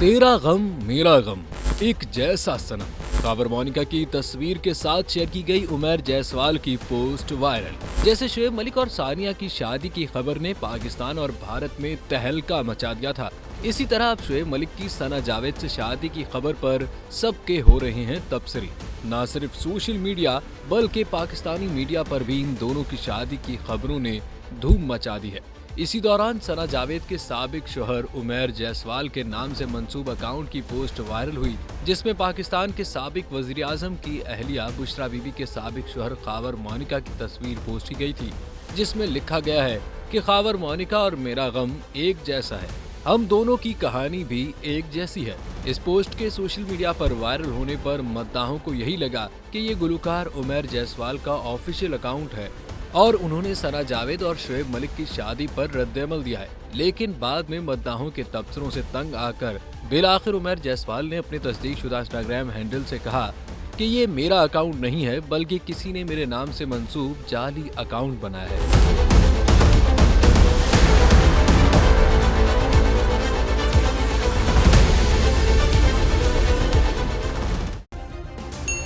तेरा गम मेरा गम एक जैसा सनम। खबर मोनिका की तस्वीर के साथ शेयर की गई उमर जायसवाल की पोस्ट वायरल। जैसे शोएब मलिक और सानिया की शादी की खबर ने पाकिस्तान और भारत में तहलका मचा दिया था, इसी तरह अब शोएब मलिक की सना जावेद से शादी की खबर पर सबके हो रहे हैं तबसरे। न सिर्फ सोशल मीडिया बल्कि पाकिस्तानी मीडिया पर भी इन दोनों की शादी की खबरों ने धूम मचा दी है। इसी दौरान सना जावेद के साबिक शोहर उमर जायसवाल के नाम से मंसूब अकाउंट की पोस्ट वायरल हुई, जिसमें पाकिस्तान के साबिक वजीर आजम की अहलिया बुशरा बीबी के साबिक शोहर खबर मोनिका की तस्वीर पोस्ट की गई थी, जिसमें लिखा गया है कि खबर मोनिका और मेरा गम एक जैसा है, हम दोनों की कहानी भी एक जैसी है। इस पोस्ट के सोशल मीडिया पर वायरल होने पर मद्दाहों को यही लगा कि ये गुलकार उमर जायसवाल का ऑफिशियल अकाउंट है और उन्होंने सना जावेद और शोएब मलिक की शादी पर रद्द-ए-अमल दिया है। लेकिन बाद में मद्दाहों के तबसरों से तंग आकर बिलाखिर उमर जायसवाल ने अपने तस्दीकशुदा इंस्टाग्राम हैंडल से कहा कि ये मेरा अकाउंट नहीं है, बल्कि किसी ने मेरे नाम से मंसूब जाली अकाउंट बनाया है।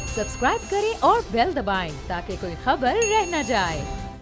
सब्सक्राइब करें और बेल दबाएं ताकि कोई खबर रह न जाए।